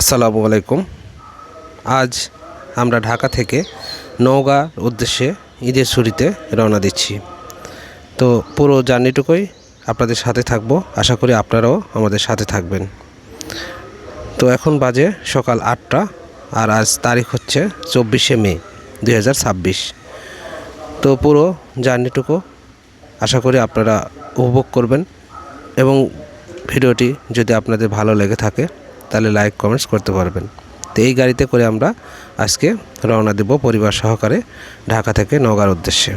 আসসালামু আলাইকুম। আজ আমরা ঢাকা থেকে নওগাঁর উদ্দেশ্যে ঈদের ছুটিতে রওনা দিচ্ছি। তো পুরো জার্নিটুকুই আপনাদের সাথে থাকব, আশা করি আপনারাও আমাদের সাথে থাকবেন। তো এখন বাজে সকাল 8টা, আর আজ তারিখ হচ্ছে 24শে মে 2026। তো পুরো জার্নিটুকু আশা করি আপনারা উপভোগ করবেন, এবং ভিডিওটি যদি আপনাদের ভালো লেগে থাকে তাহলে লাইক কমেন্টস করতে পারবেন। তো এই গাড়িতে করে আমরা আজকে রওনা দেব পরিবার সহকারে ঢাকা থেকে নওগাঁর উদ্দেশ্যে।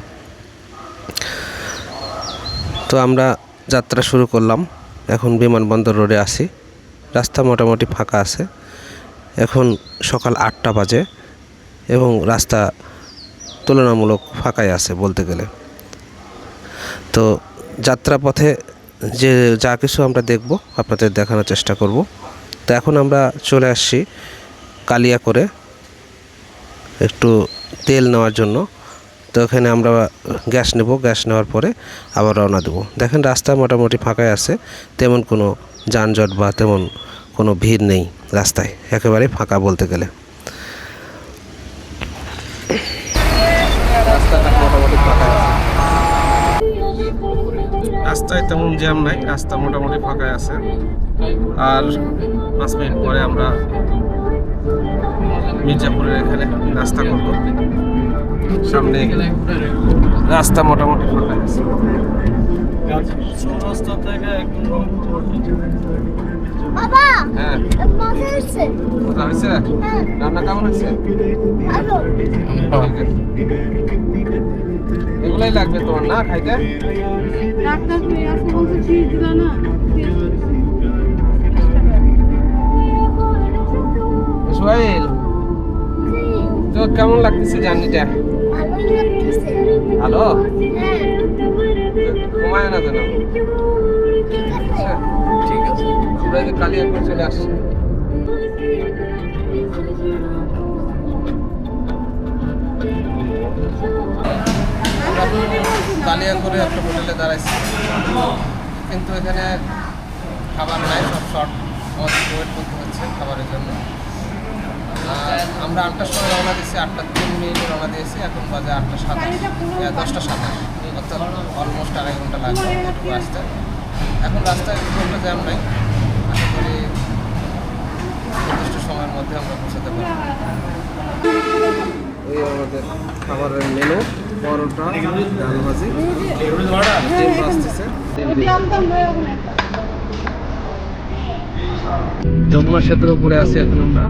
তো আমরা যাত্রা শুরু করলাম। এখন বিমানবন্দর রোডে আছি, রাস্তা মোটামুটি ফাঁকা আছে। এখন সকাল 8টা বাজে এবং রাস্তা তুলনামূলক ফাঁকাই আছে বলতে গেলে। তো যাত্রাপথে যে যা কিছু আমরা দেখব আপনাদের দেখানোর চেষ্টা করব। তো এখন আমরা চলে আসছি কালিয়া করে একটু তেল নেওয়ার জন্য। তো এখানে আমরা গ্যাস নেব, গ্যাস নেওয়ার পরে আবার রওনা দেবো। দেখেন রাস্তা মোটামুটি ফাঁকাই আছে, তেমন কোনো যানজট বা তেমন কোনো ভিড় নেই রাস্তায়, একেবারে ফাঁকা বলতে গেলে। রাস্তাটা মোটামুটি ফাঁকা আছে, রাস্তায় তেমন জ্যাম নাই, রাস্তা মোটামুটি ফাঁকাই আছে। আর 5 মিনিট পরে আমরা মির্জাপুরের এখানে নাস্তা করব। সামনে রাস্তা মোটামুটি ফাঁকা আছে। হ্যাঁ, কোথা হয়েছে? রান্না কেমন হয়েছে? এগুলাই লাগবে তোমার না খাইতে? সোহেল, তো কেমন লাগতেছে জার্নিটা? ভালো? ঘুমায় না যেন। ঠিক আছে, আমরা যে কালিয়াকৈর চলে আসছি। কালিয়াকৈরে একটা হোটেলে দাঁড়াইছি, কিন্তু এখানে খাবার নাই, সব শর্ট, আমাদের ওয়েট করতে হচ্ছে খাবারের জন্য। আমরা 8টার সময় রওনা দিয়েছি, 8টা 3 মিনিটে রওনা দিয়েছি। এখন বাজে 10টা 27, অর্থাৎ অলমোস্ট 2.5 ঘন্টা লাগবে এটুকু আসতে। এখন রাস্তায় কোনো জ্যাম নাই, আশা করি নির্দিষ্ট সময়ের মধ্যে আমরা পৌঁছাতে পারব। এই আমাদের খাবারের মেনু: পরোটা, ডাল ভাজি, ডিম ভাজতেছে। যমুনা সেতুর উপরে আছি এখন আমরা।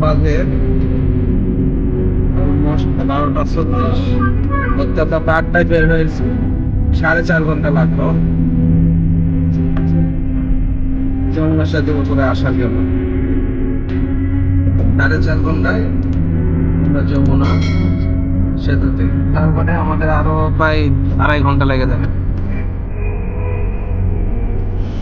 বাজে 12টা 36, অর্থাৎ আমরা 8টায় বের হয়েছি, 4.5 ঘন্টা লাগলো যমুনা সেতুর উপরে আসার জন্য। 4.5 ঘন্টায় আমরা যমুনা সেতুতে, তারপরে আমাদের আরো প্রায় 2.5 ঘন্টা লেগে যাবে।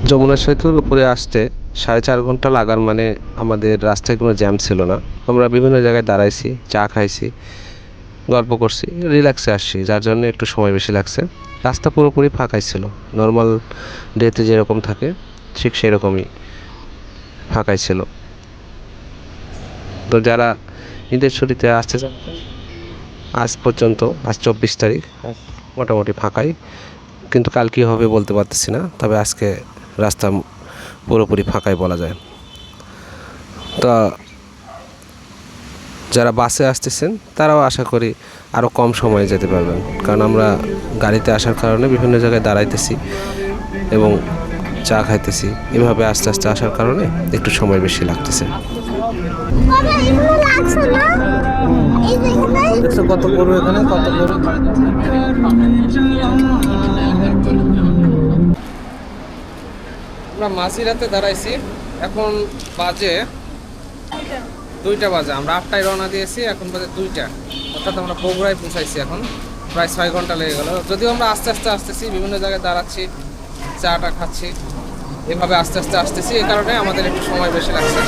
যমুনা সেতুর উপরে আসতে 4.5 ঘন্টা লাগার মানে আমাদের রাস্তায় কোনো জ্যাম ছিল না। আমরা বিভিন্ন জায়গায় দাঁড়াইছি, চা খাইছি, গল্প করছি, রিল্যাক্সে আসছি, যার জন্য একটু সময় বেশি লাগছে। রাস্তা পুরোপুরি ফাঁকাই ছিল, নর্মাল ডেতে যেরকম থাকে ঠিক সেরকমই ফাঁকাই ছিল। তো যারা ঈদের ছুটিতে আসতে চান, আজ পর্যন্ত, আজ 24 তারিখ, মোটামুটি ফাঁকাই, কিন্তু কাল কী হবে বলতে পারতেছি না। তবে আজকে রাস্তা পুরোপুরি ফাঁকাই বলা যায়। তো যারা বাসে আসতেছেন তারাও আশা করি আরও কম সময়ে যেতে পারবেন, কারণ আমরা গাড়িতে আসার কারণে বিভিন্ন জায়গায় দাঁড়াইতেছি এবং চা খাইতেছি। এভাবে আস্তে আস্তে আসার কারণে একটু সময় বেশি লাগতেছে। কত গরু এখানে, কত গরু। আমরা মাঝিরাতে দাঁড়াইছি, এখন বাজে 2টা বাজে। আমরা 8টায় রওনা দিয়েছি, এখন বাজে 2টা, অর্থাৎ আমরা বগুড়ায় পৌঁছাইছি। এখন প্রায় 6 ঘন্টা লেগে গেল। যদিও আমরা আস্তে আস্তে আসতেছি, বিভিন্ন জায়গায় দাঁড়াচ্ছি, চাটা খাচ্ছি, এভাবে আস্তে আস্তে আসতেছি, এই কারণে আমাদের একটু সময় বেশি লাগছে।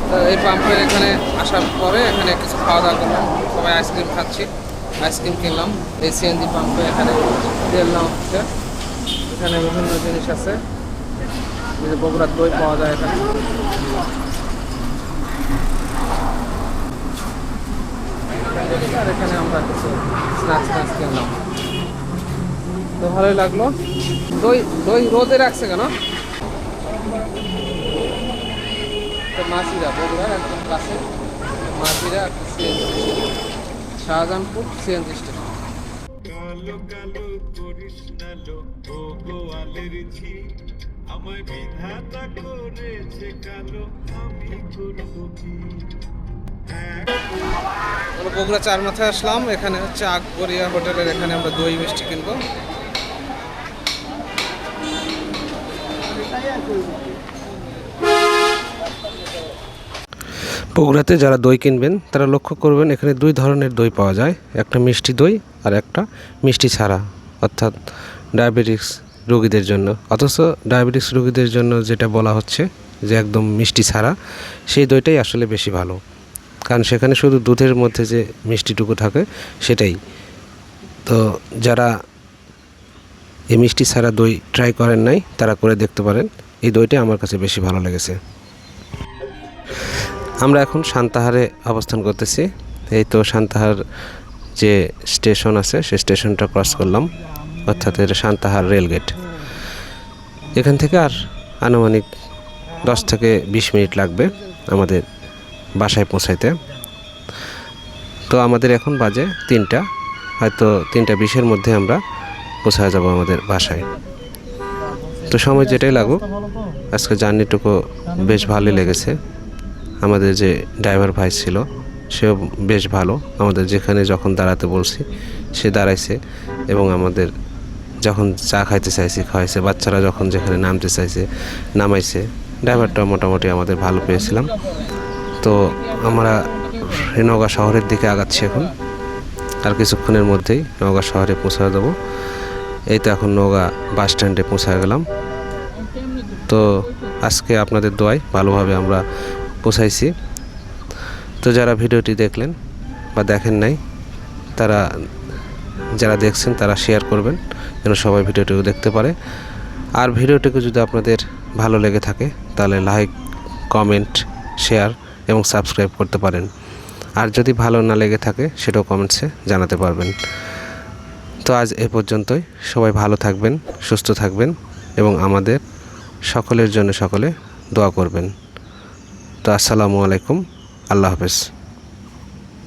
তো এই পাম্পের এখানে আসার পরে এখানে কিছু খাওয়া দাওয়া করলাম, সবাই আইসক্রিম খাচ্ছি, আইসক্রিম কিনলাম। এই সিএনজি পাম্পে এখানে তেল নেওয়া হচ্ছে, এখানে বিভিন্ন জিনিস আছে। এই যে বগুড়ার দই পাওয়া যায় এখানে। আর এখানে আমরা কিছু স্ন্যাক্স কিনলাম, তো ভালোই লাগলো। দই দই রোদে রাখছে কেন? তো মাসিরা বগুড়ার একদম কাছে, মাসিরা শাহজাহানপুর সিএনজি স্টেশন। কালো কালো করিস না লো ও গোয়ালের ঝি, আমায় বিধাতা করেছে কালো, আমি করব কি? আমরা বগুড়া চার মাথায় আসলাম। এখানে হচ্ছে আকবরিয়া হোটেলের, এখানে আমরা দই মিষ্টি কিনবো। বগুড়াতে যারা দই কিনবেন তারা লক্ষ্য করবেন এখানে দুই ধরনের দই পাওয়া যায়, একটা মিষ্টি দই আর একটা মিষ্টি ছাড়া, অর্থাৎ ডায়াবেটিক্স রোগীদের জন্য। অথচ ডায়াবেটিক্স রোগীদের জন্য যেটা বলা হচ্ছে যে একদম মিষ্টি ছাড়া, সেই দইটাই আসলে বেশি ভালো, কারণ সেখানে শুধু দুধের মধ্যে যে মিষ্টিটুকু থাকে সেটাই। তো যারা এই মিষ্টি ছাড়া দই ট্রাই করেন নাই তারা করে দেখতে পারেন, এই দইটাই আমার কাছে বেশি ভালো লেগেছে। আমরা এখন সান্তাহারে অবস্থান করতেছি। এই তো সান্তাহার যে স্টেশন আছে সেই স্টেশনটা ক্রস করলাম, অর্থাৎ এটা সান্তাহার রেলগেট। এখান থেকে আর আনুমানিক 10 থেকে 20 মিনিট লাগবে আমাদের বাসায় পৌঁছাইতে। তো আমাদের এখন বাজে 3টা, হয়তো 3:20-এর মধ্যে আমরা পৌঁছা যাব আমাদের বাসায়। তো সময় যেটাই লাগুক, আজকে জার্নিটুকু বেশ ভালোই লেগেছে। আমাদের যে ড্রাইভার ভাই ছিল সেও বেশ ভালো, আমাদের যেখানে যখন দাঁড়াতে বলছি সে দাঁড়াইছে, এবং আমাদের যখন চা খাইতে চাইছি খাওয়াইছে, বাচ্চারা যখন যেখানে নামতে চাইছে নামাইছে। ড্রাইভারটা মোটামুটি আমাদের ভালো পেয়েছিলাম। তো আমরা নওগাঁ শহরের দিকে আগাচ্ছি এখন, আর কিছুক্ষণের মধ্যেই নওগাঁ শহরে পৌঁছা দেবো। এই তো এখন নওগাঁ বাস স্ট্যান্ডে পৌঁছা গেলাম। তো আজকে আপনাদের দোয়ায় ভালোভাবে আমরা পৌঁছাইছি। তো যারা ভিডিওটি দেখলেন বা দেখেন নাই, তারা যারা দেখছেন তারা শেয়ার করবেন যেন সবাই ভিডিওটিও দেখতে পারে। আর ভিডিওটিকে যদি আপনাদের ভালো লেগে থাকে তাহলে লাইক, কমেন্ট, শেয়ার এবং সাবস্ক্রাইব করতে পারেন। আর যদি ভালো না লেগে থাকে সেটাও কমেন্টসে জানাতে পারবেন। তো আজ এ পর্যন্তই। সবাই ভালো থাকবেন, সুস্থ থাকবেন এবং আমাদের সকলের জন্য সকলে দোয়া করবেন। তো আসসালামু আলাইকুম, আল্লাহ হাফেজ।